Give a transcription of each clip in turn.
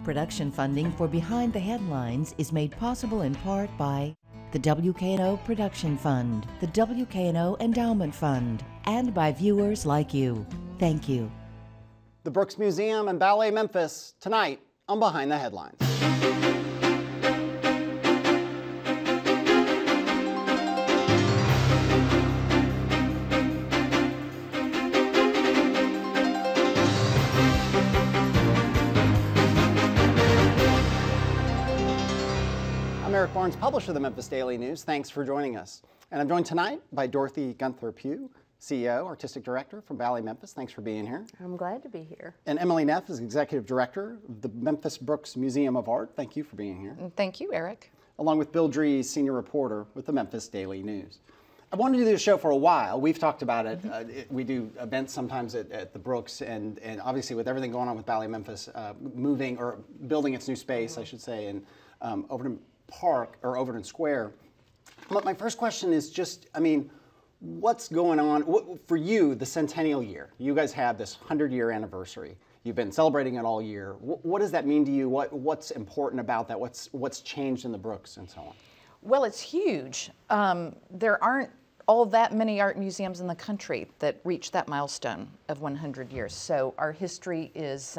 Production funding for Behind the Headlines is made possible in part by the WKNO Production Fund, the WKNO Endowment Fund, and by viewers like you. Thank you. The Brooks Museum and Ballet Memphis, tonight on Behind the Headlines. I'm Eric Barnes, publisher of the Memphis Daily News. Thanks for joining us. And I'm joined tonight by Dorothy Gunther Pugh, CEO, Artistic Director from Ballet Memphis. Thanks for being here. I'm glad to be here. And Emily Neff is Executive Director of the Memphis Brooks Museum of Art. Thank you for being here. Thank you, Eric. Along with Bill Dries, Senior Reporter with the Memphis Daily News. I wanted to do this show for a while. We've talked about it. We do events sometimes at the Brooks, and obviously with everything going on with Ballet Memphis moving or building its new space, I should say, in Overton Park or Overton Square. But my first question is just, what's going on for you, the centennial year? You guys have this 100-year anniversary. You've been celebrating it all year. What does that mean to you? What's important about that? What's changed in the Brooks and so on? Well, it's huge. There aren't all that many art museums in the country that reach that milestone of 100 years. So our history is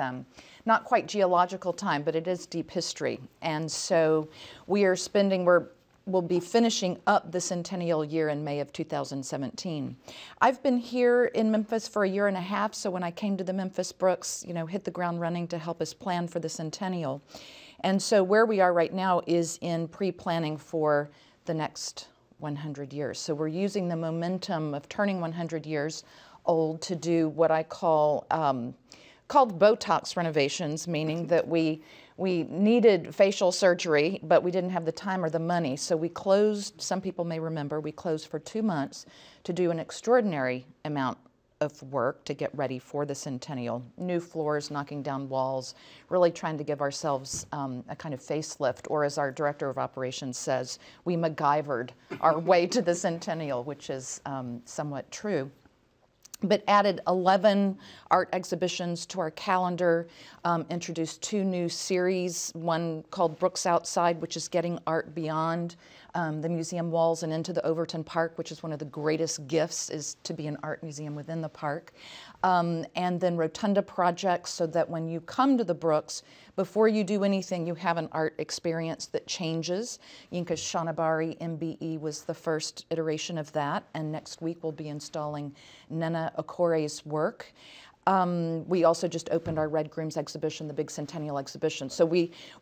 not quite geological time, but it is deep history. And so we'll be finishing up the centennial year in May of 2017. I've been here in Memphis for a year and a half, so when I came to the Memphis Brooks, hit the ground running to help us plan for the centennial. And so where we are right now is in pre-planning for the next 100 years. So we're using the momentum of turning 100 years old to do what I called Botox renovations, meaning that we needed facial surgery, but we didn't have the time or the money. So we closed, some people may remember, we closed for 2 months to do an extraordinary amount of work to get ready for the centennial. New floors, knocking down walls, really trying to give ourselves a kind of facelift, or as our director of operations says, we MacGyvered our way to the centennial, which is somewhat true. But added 11 art exhibitions to our calendar, introduced 2 new series, one called Brooks Outside, which is getting art beyond the museum walls and into the Overton Park, which is one of the greatest gifts, is to be an art museum within the park. And then Rotunda projects, so that when you come to the Brooks, before you do anything, you have an art experience that changes. Yinka Shonibari MBE was the first iteration of that, and next week we'll be installing Nena Okore's work. We also just opened our Red Grooms exhibition, the big centennial exhibition. So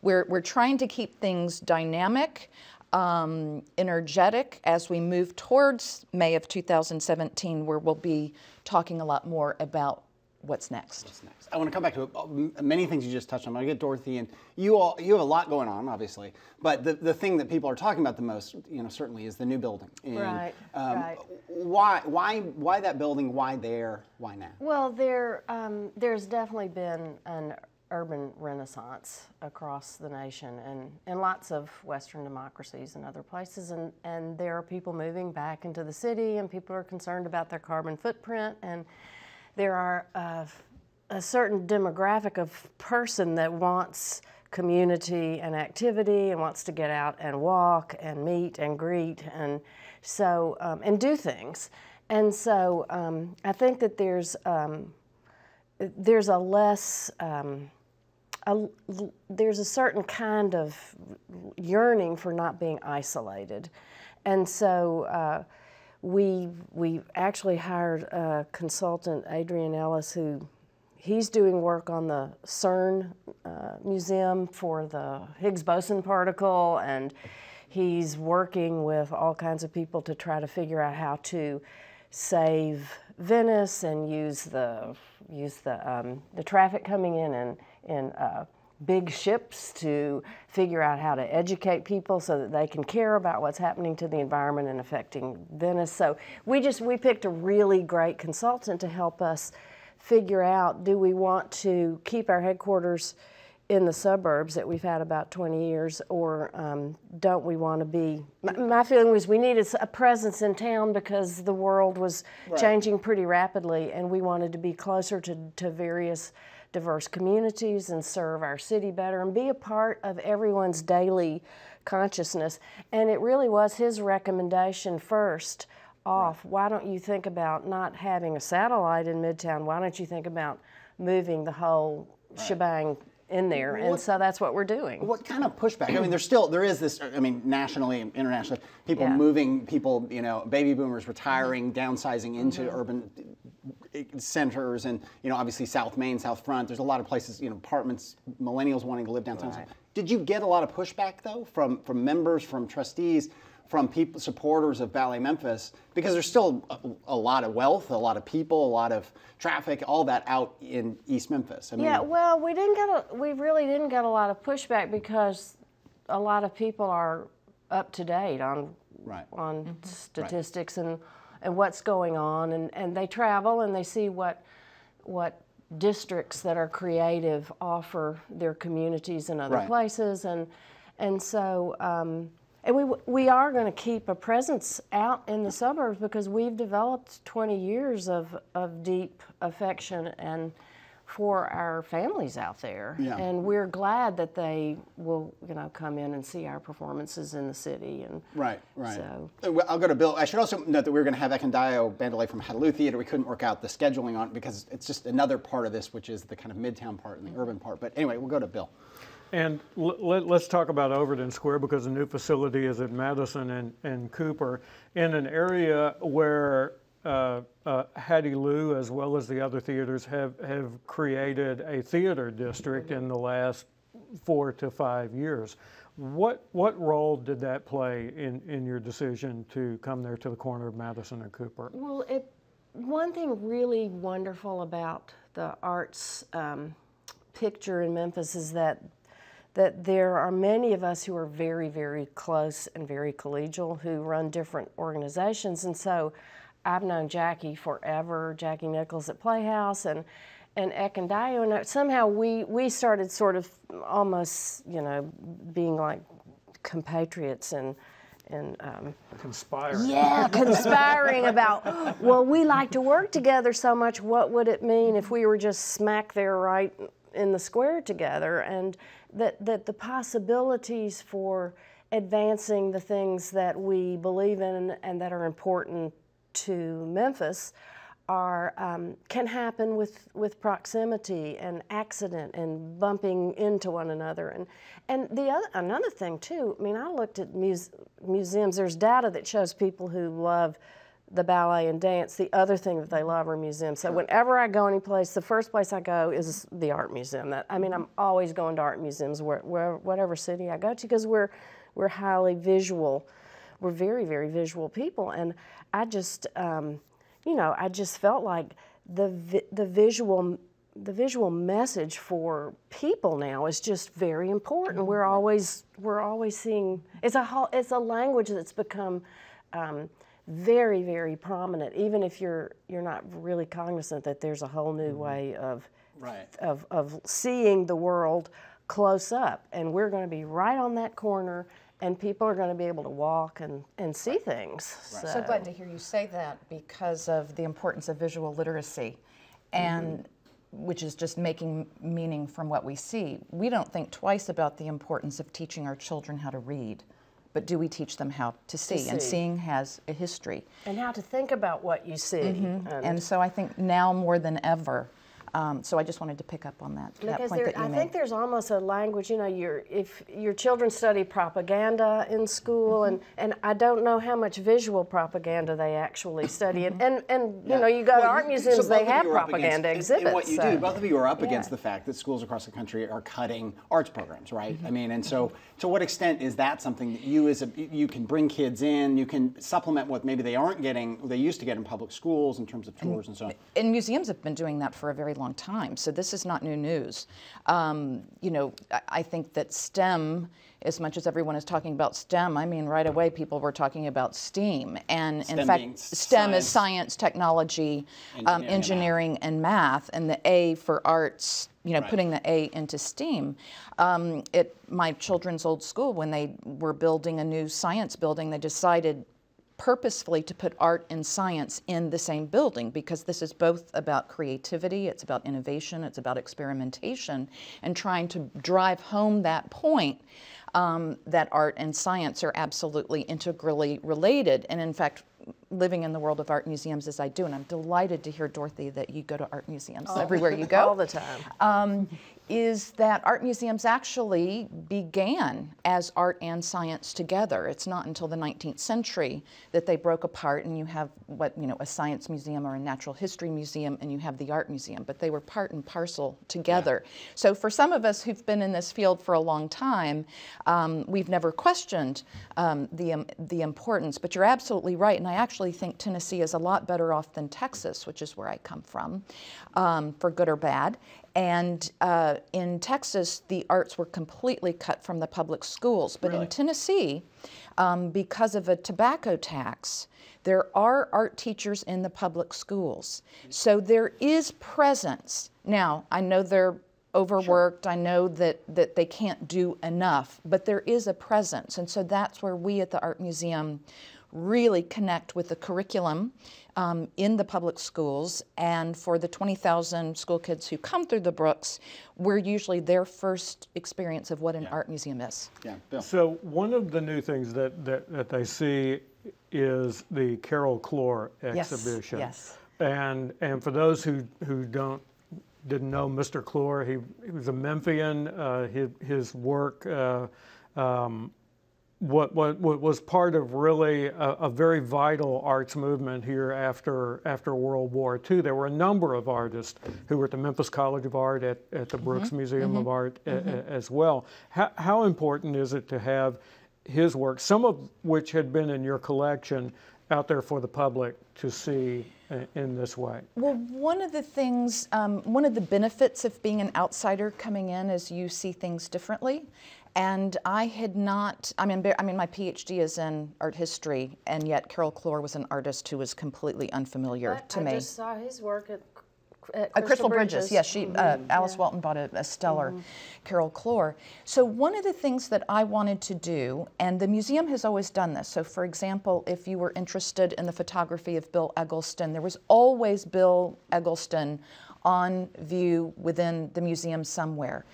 we're trying to keep things dynamic, energetic as we move towards May of 2017, where we'll be talking a lot more about what's next. What's next? I want to come back to many things you just touched on. I'm going to get Dorothy, and you have a lot going on, obviously, but the thing that people are talking about the most, certainly is the new building. And, right. Why that building? Why there? Why now? Well, there's definitely been an urban renaissance across the nation and in lots of Western democracies and other places, and there are people moving back into the city, and people are concerned about their carbon footprint, and there are a certain demographic of person that wants community and activity and wants to get out and walk and meet and greet and so and do things. And so I think that there's a less there's a certain kind of yearning for not being isolated, and so we actually hired a consultant, Adrian Ellis, he's doing work on the CERN museum for the Higgs boson particle, and he's working with all kinds of people to try to figure out how to save Venice and use the traffic coming in big ships to figure out how to educate people so that they can care about what's happening to the environment and affecting Venice. So we picked a really great consultant to help us figure out, do we want to keep our headquarters in the suburbs that we've had about 20 years, or don't we want to be, my feeling was we needed a presence in town because the world was changing pretty rapidly, and we wanted to be closer to various diverse communities and serve our city better and be a part of everyone's daily consciousness. And it really was his recommendation first off. Why don't you think about not having a satellite in Midtown? Why don't you think about moving the whole shebang in there? And so that's what we're doing. What kind of pushback? I mean, there is this, I mean, nationally and internationally, people moving, people, you know, baby boomers retiring, downsizing into urban centers, and, you know, obviously South Main, South Front, there's a lot of places, you know, apartments, millennials wanting to live downtown. Right. Did you get a lot of pushback, though, from members, from trustees, from people, supporters of Ballet Memphis, because there's still a lot of wealth, a lot of people, a lot of traffic, all that out in East Memphis? I mean, yeah, well, we really didn't get a lot of pushback because a lot of people are up to date on statistics and what's going on, and they travel and they see what districts that are creative offer their communities in other places, and so. And we are going to keep a presence out in the suburbs because we've developed 20 years of deep affection and for our families out there. Yeah. And we're glad that they will, you know, come in and see our performances in the city. And right. So. I'll go to Bill. I should also note that we were going to have Ekundayo Bandele from Hadaloo Theater. We couldn't work out the scheduling on it because it's just another part of this, which is the kind of Midtown part and the urban part. But anyway, we'll go to Bill. And let's talk about Overton Square, because the new facility is at Madison and Cooper in an area where Hattie Lou, as well as the other theaters, have created a theater district in the last 4 to 5 years. What role did that play in your decision to come there to the corner of Madison and Cooper? Well, one thing really wonderful about the arts picture in Memphis is that there are many of us who are very, very close and very collegial, who run different organizations. And so I've known Jackie forever, Jackie Nichols at Playhouse, and Ekundayo, and somehow we started sort of almost, you know, being like compatriots and conspiring. Yeah, conspiring about, well, we like to work together so much, what would it mean if we were just smack there right in the square together? And that the possibilities for advancing the things that we believe in and that are important to Memphis are can happen with proximity and accident and bumping into one another. And another thing too, I mean, I looked at museums. There's data that shows people who love the ballet and dance, the other thing that they love are museums. So whenever I go anyplace, the first place I go is the art museum. I mean, I'm always going to art museums whatever city I go to, because we're highly visual. We're very, very visual people, and I just, you know, I just felt like the visual message for people now is just very important. We're always seeing, it's a language that's become very, very prominent, even if you're not really cognizant that there's a whole new way of seeing the world close up. And we're going to be right on that corner, and people are going to be able to walk and see things. Right. So glad to hear you say that, because of the importance of visual literacy, and which is just making meaning from what we see. We don't think twice about the importance of teaching our children how to read. But do we teach them how to see? And seeing has a history. And how to think about what you see. And so I think now more than ever, so I just wanted to pick up on that point that you made. I think there's almost a language, you know, if your children study propaganda in school, and I don't know how much visual propaganda they actually study. And you know, you go to art museums, they have propaganda exhibits. And what you do, both of you are up against the fact that schools across the country are cutting arts programs, right? I mean, and so to what extent is that something that you can bring kids in, you can supplement what maybe they aren't getting, they used to get in public schools in terms of tours and so on? And museums have been doing that for a very long time, so this is not new news. You know, I think that STEM, as much as everyone is talking about STEM, I mean, right away people were talking about STEAM, and in fact, STEM is science, technology, engineering, and math, and the A for arts, you know, putting the A into STEAM. At my children's old school, when they were building a new science building, they decided purposefully to put art and science in the same building, because this is both about creativity, it's about innovation, it's about experimentation, and trying to drive home that point that art and science are absolutely integrally related. And in fact, living in the world of art museums as I do, and I'm delighted to hear, Dorothy, that you go to art museums everywhere you go. All the time. Is that art museums actually began as art and science together. It's not until the 19th century that they broke apart, and you have a science museum or a natural history museum, and you have the art museum, but they were part and parcel together. Yeah. So for some of us who've been in this field for a long time, we've never questioned the importance, but you're absolutely right, and I actually think Tennessee is a lot better off than Texas, which is where I come from, for good or bad. And in Texas, the arts were completely cut from the public schools. But in Tennessee, because of a tobacco tax, there are art teachers in the public schools. So there is presence. Now, I know they're overworked. Sure. I know that they can't do enough, but there is a presence. And so that's where we at the Art Museum really connect with the curriculum in the public schools. And for the 20,000 school kids who come through the Brooks, we're usually their first experience of what an art museum is. Yeah, Bill. So one of the new things that they see is the Carol Clore exhibition. Yes. And for those who didn't know Mr. Clore, he was a Memphian. His work what was part of really a very vital arts movement here after World War II. There were a number of artists who were at the Memphis College of Art, at the Brooks Museum of Art as well. How important is it to have his work, some of which had been in your collection, out there for the public to see in this way? Well, one of the things, one of the benefits of being an outsider coming in is you see things differently. And I had not, I mean, my PhD is in art history, and yet Carol Clore was an artist who was completely unfamiliar to me. I just saw his work at Crystal Bridges. Yes, she, Alice Walton bought a stellar Carol Clore. So one of the things that I wanted to do, and the museum has always done this, so for example, if you were interested in the photography of Bill Eggleston, there was always Bill Eggleston on view within the museum somewhere.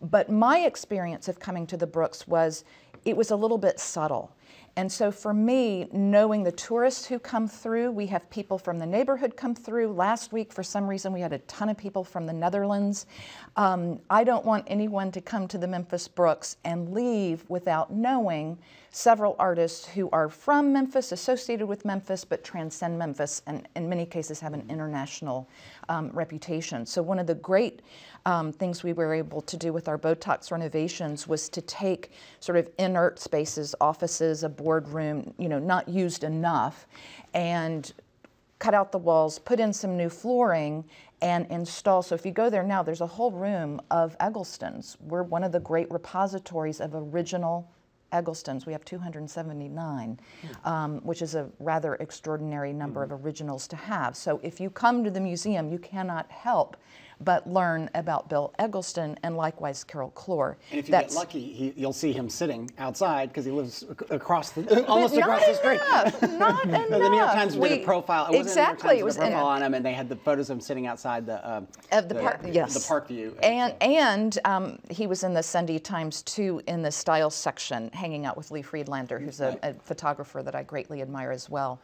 But my experience of coming to the Brooks was, it was a little bit subtle. And so for me, knowing the tourists who come through, we have people from the neighborhood come through. Last week, for some reason, we had a ton of people from the Netherlands. I don't want anyone to come to the Memphis Brooks and leave without knowing several artists who are from Memphis, associated with Memphis, but transcend Memphis, and in many cases have an international reputation. So one of the great things we were able to do with our Botox renovations was to take sort of inert spaces, offices, a boardroom, not used enough, and cut out the walls, put in some new flooring, and install. So if you go there now, there's a whole room of Egglestons. We're one of the great repositories of original Egglestons. We have 279, which is a rather extraordinary number of originals to have. So if you come to the museum, you cannot help but learn about Bill Eggleston, and likewise Carol Clore. And if you get lucky, you'll see him sitting outside because he lives across almost across the street. Not enough. The New York Times did a profile. Exactly, it was a profile on him, and they had the photos of him sitting outside the park. Yes, the park view. And he was in the Sunday Times too, in the style section, hanging out with Lee Friedlander, who's a photographer that I greatly admire as well.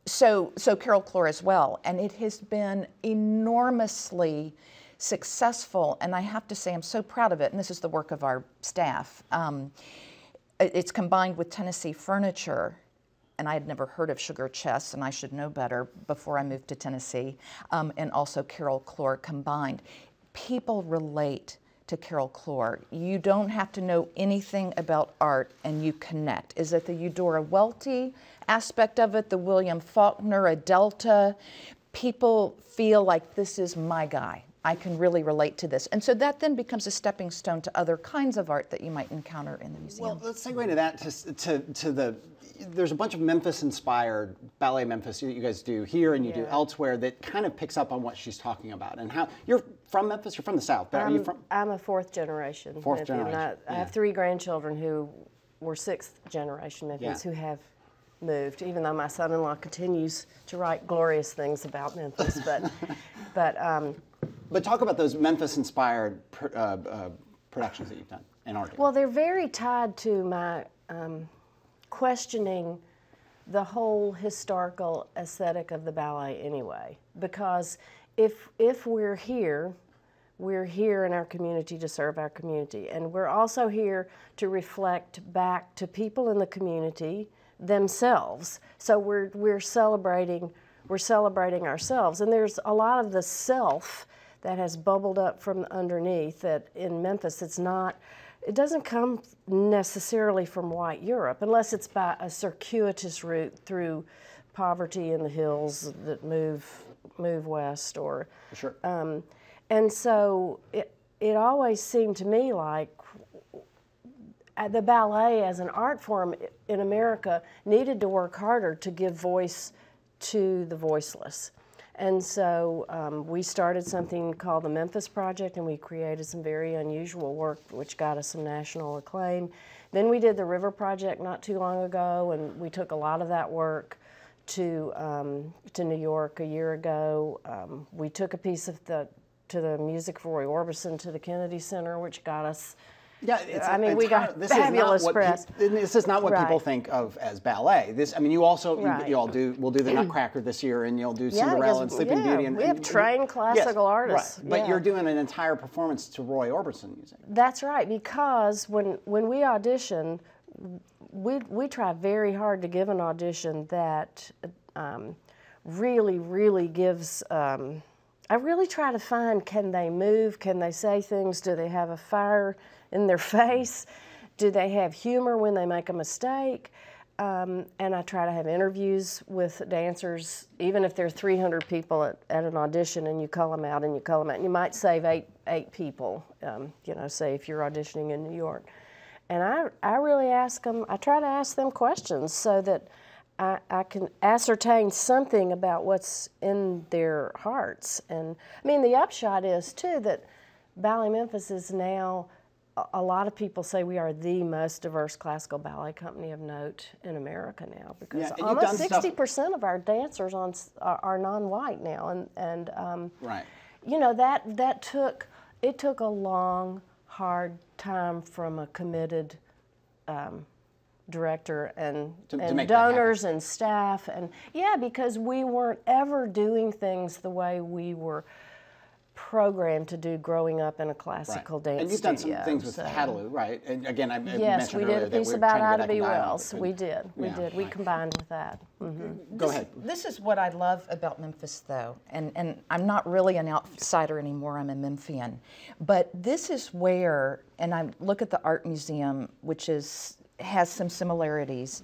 So Carol Clore as well, and it has been enormously successful, and I have to say I'm so proud of it, and this is the work of our staff. It's combined with Tennessee Furniture, and I had never heard of Sugar Chest, and I should know better before I moved to Tennessee, and also Carol Clore combined. People relate to Carol Clore. You don't have to know anything about art and you connect. Is it the Eudora Welty aspect of it, the William Faulkner, a Delta? People feel like this is my guy. I can really relate to this. And so that then becomes a stepping stone to other kinds of art that you might encounter in the museum. Well, let's segue into that, there's a bunch of Memphis-inspired Ballet Memphis you guys do here and you do elsewhere that kind of picks up on what she's talking about. And how, you're from Memphis, you're from the South, but are you from? I'm a fourth generation. Fourth generation. I have 3 grandchildren who were 6th generation Memphians who have moved, even though my son-in-law continues to write glorious things about Memphis. But talk about those Memphis-inspired productions that you've done and art. Well, they're very tied to my questioning the whole historical aesthetic of the ballet anyway. Because if we're here in our community to serve our community, and we're also here to reflect back to people in the community themselves. So we're celebrating ourselves, and there's a lot of the self that has bubbled up from underneath that in Memphis it doesn't come necessarily from white Europe unless it's by a circuitous route through poverty in the hills that move west or sure. And so it always seemed to me like the ballet as an art form in America needed to work harder to give voice to the voiceless. And so we started something called the Memphis Project, and we created some very unusual work which got us some national acclaim. Then we did the River Project not too long ago, and we took a lot of that work to New York a year ago. We took a piece of to the music for Roy Orbison to the Kennedy Center, which got us. Yeah, we got fabulous press. This is not what Right. people think of as ballet. You also Right. we'll do the Nutcracker this year, and you'll do Cinderella and Sleeping Beauty. And we have trained classical artists. Right. But Yeah. you're doing an entire performance to Roy Orbison music. That's right, because when we audition, we try very hard to give an audition that really gives. I really try to find, can they move? Can they say things? Do they have a fire in their face? Do they have humor when they make a mistake? And I try to have interviews with dancers, even if there are 300 people at an audition and you call them out and you call them out. And you might save eight people, say if you're auditioning in New York. And I really ask them, I try to ask them questions so that I can ascertain something about what's in their hearts. And the upshot is too that Ballet Memphis is now, a lot of people say we are the most diverse classical ballet company of note in America now, because almost 60% of our dancers are non-white now, and right. It took a long, hard time from a committed director and donors and staff, and because we weren't ever doing things the way we were programmed to do growing up in a classical dance And you've done studio, some things with Hadaloo, right? And again, I yes, mentioned we earlier did a piece that about we're trying Ida to B. get Wells. Ida. We did. We combined with that. Mm-hmm. Go ahead. This is what I love about Memphis, though, and I'm not really an outsider anymore, I'm a Memphian. But this is where, and I look at the art museum, which has some similarities,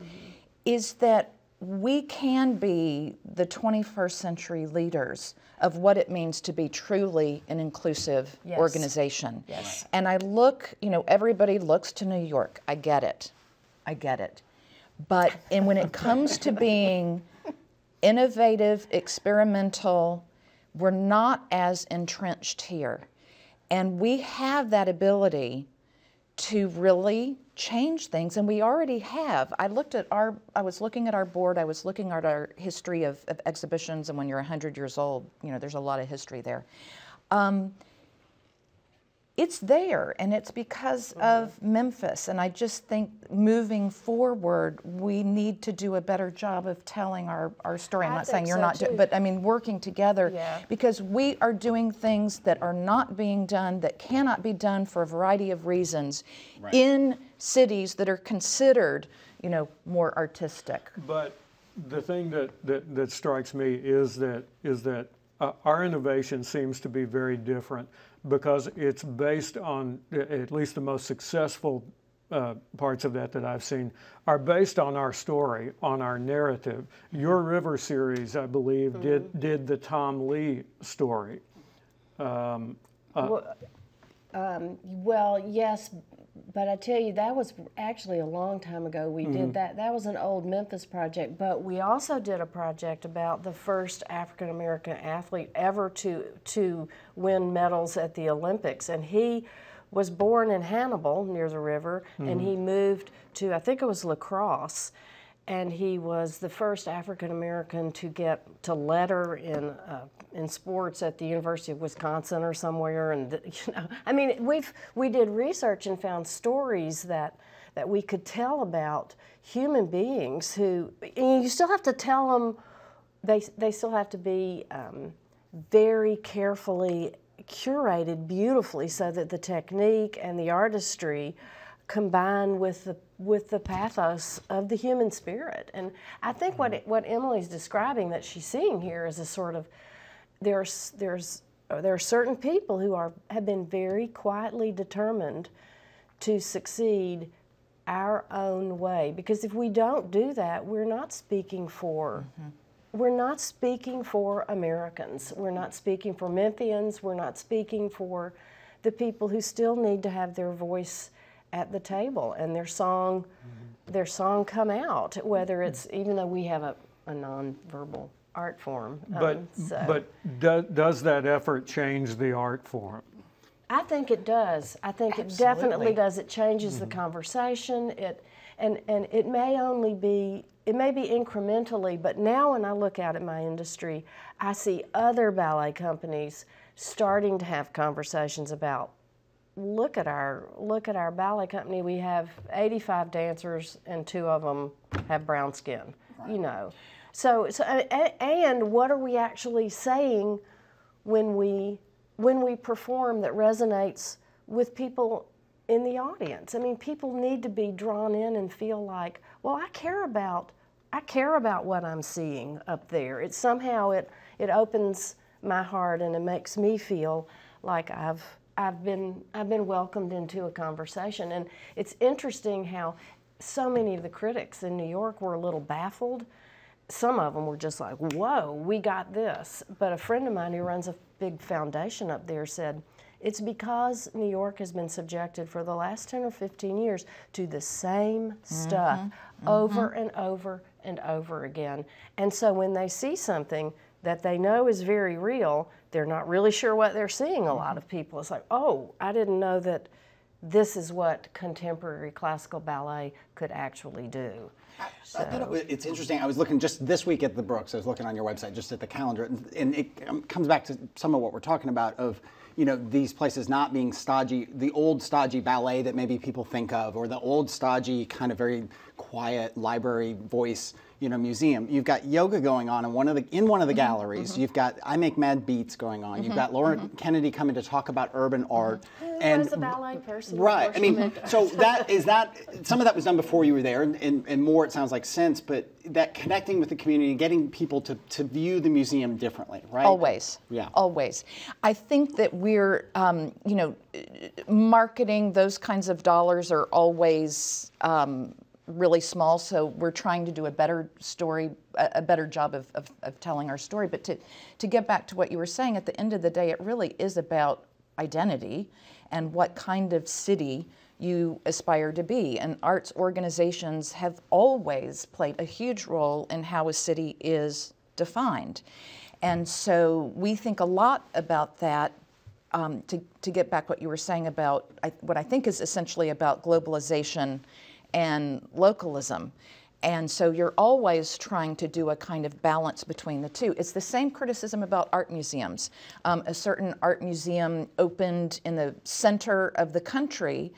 is that we can be the 21st century leaders of what it means to be truly an inclusive organization. Yes. And I look, everybody looks to New York. I get it. But when it comes to being innovative, experimental, we're not as entrenched here. And we have that ability to really change things, and we already have. I was looking at our board, I was looking at our history of exhibitions, and when you're 100 years old, there's a lot of history there. It's there, and it's because of Memphis, and I just think moving forward, we need to do a better job of telling our story. I'm not saying you're not, but working together, because we are doing things that are not being done, that cannot be done for a variety of reasons in cities that are considered, more artistic. But the thing that strikes me is that our innovation seems to be very different, because it's based on, at least the most successful parts of that I've seen, are based on our story, on our narrative. Your River series, I believe, did the Tom Lee story. Well, yes, but I tell you, that was actually a long time ago we did that. That was an old Memphis project, but we also did a project about the first African-American athlete ever to win medals at the Olympics. And he was born in Hannibal, near the river, and he moved to, I think it was La Crosse. and he was the first African American to get to letter in sports at the University of Wisconsin or somewhere. And I mean, we did research and found stories that we could tell about human beings who, and you still have to tell them. They still have to be very carefully curated beautifully so that the technique and the artistry combine with the pathos of the human spirit. And I think what Emily's describing that she's seeing here is a sort of, there are certain people who have been very quietly determined to succeed our own way, because if we don't do that, we're not speaking for we're not speaking for Americans. We're not speaking for Memphians. We're not speaking for the people who still need to have their voice at the table and their song come out, whether it's, even though we have a nonverbal art form. But does that effort change the art form? I think it does. I think it definitely does. It changes the conversation. And it may be incrementally, but now when I look out at my industry, I see other ballet companies starting to have conversations about, look at our ballet company. We have 85 dancers and 2 of them have brown skin. Right. You know, so and what are we actually saying when we perform that resonates with people in the audience? I mean, people need to be drawn in and feel like, well, I care about what I'm seeing up there. It somehow it opens my heart and it makes me feel like I've been welcomed into a conversation. And it's interesting how so many of the critics in New York were a little baffled. Some of them were just like, whoa, we got this. But a friend of mine who runs a big foundation up there said, it's because New York has been subjected for the last 10 or 15 years to the same stuff over and over and over again. And so when they see something that they know is very real, they're not really sure what they're seeing, a lot of people. It's like, oh, I didn't know that this is what contemporary classical ballet could actually do. I thought it's interesting. I was looking just this week at the Brooks. I was looking on your website, just at the calendar, and it comes back to some of what we're talking about of, you know, these places not being stodgy, the old stodgy ballet that maybe people think of, or the old stodgy kind of very quiet library voice, you know, museum. You've got yoga going on in one of the galleries. You've got I Make Mad Beats going on. You've got Laura Kennedy coming to talk about urban art. And as a ballet person, right? I mean, so that some of that was done before you were there, and more it sounds like since. But that connecting with the community, getting people to view the museum differently, right? Always. Yeah. Always. I think that we're, you know, marketing, those kinds of dollars are always really small, so we're trying to do a better story, a better job of telling our story. But to get back to what you were saying, at the end of the day, it really is about identity and what kind of city you aspire to be. And arts organizations have always played a huge role in how a city is defined. And so we think a lot about that. To get back what you were saying about what I think is essentially about globalization and localism. And so you're always trying to do a kind of balance between the two. It's the same criticism about art museums. A certain art museum opened in the center of the country,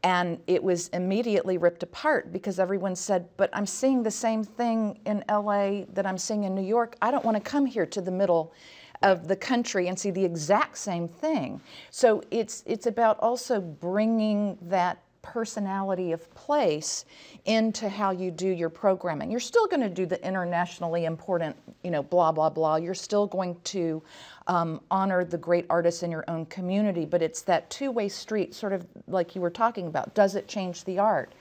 and it was immediately ripped apart because everyone said, but I'm seeing the same thing in LA that I'm seeing in New York. I don't want to come here to the middle of the country and see the exact same thing. So it's about also bringing that personality of place into how you do your programming. You're still going to do the internationally important, you know, blah, blah, blah. You're still going to honor the great artists in your own community, but it's that two-way street, sort of like you were talking about. Does it change the art?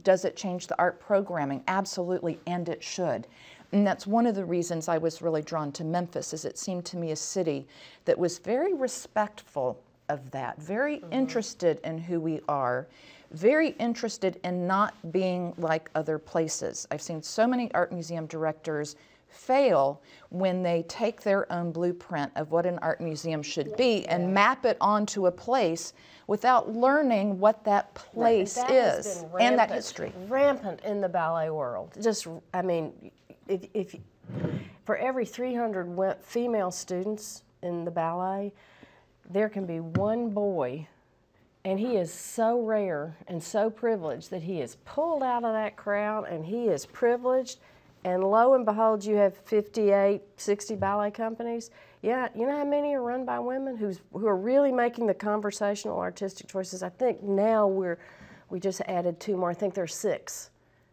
Does it change the art programming? Absolutely, and it should. And that's one of the reasons I was really drawn to Memphis, is it seemed to me a city that was very respectful of that, very interested in who we are, very interested in not being like other places. I've seen so many art museum directors fail when they take their own blueprint of what an art museum should be and map it onto a place without learning what that place is and that history. Rampant in the ballet world. Just, I mean, if for every 300 female students in the ballet, there can be one boy, and he is so rare and so privileged that he is pulled out of that crowd, and he is privileged. And lo and behold, you have 58, 60 ballet companies. Yeah, you know how many are run by women who are really making the conversational artistic choices? I think now we just added 2 more. I think there's 6.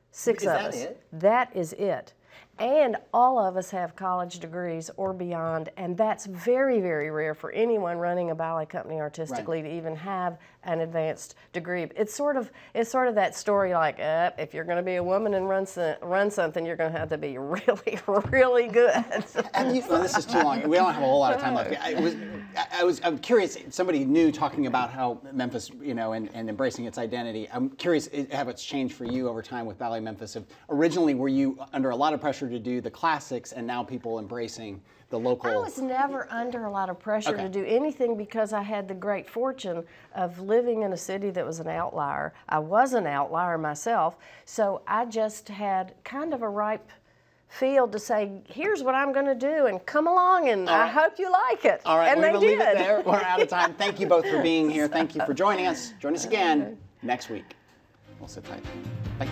6 of us. Is that it? That is it. And all of us have college degrees or beyond, and that's very, very rare for anyone running a ballet company artistically to even have an advanced degree. It's sort of that story like, if you're going to be a woman and run something, you're going to have to be really, really good. This is too long. We don't have a whole lot of time left. I'm curious. Somebody new talking about how Memphis, and embracing its identity. I'm curious how it's changed for you over time with Ballet Memphis. Originally, were you under a lot of pressure to do the classics, and now people embracing the local? I was never under a lot of pressure to do anything because I had the great fortune of living in a city that was an outlier. I was an outlier myself, so I just had kind of a ripe field to say, here's what I'm going to do, and come along, and I hope you like it. All right, and we're they going to leave did. it there. We're out of time. Thank you both for being here. Thank you for joining us. Join us again next week. We'll sit tight. Bye.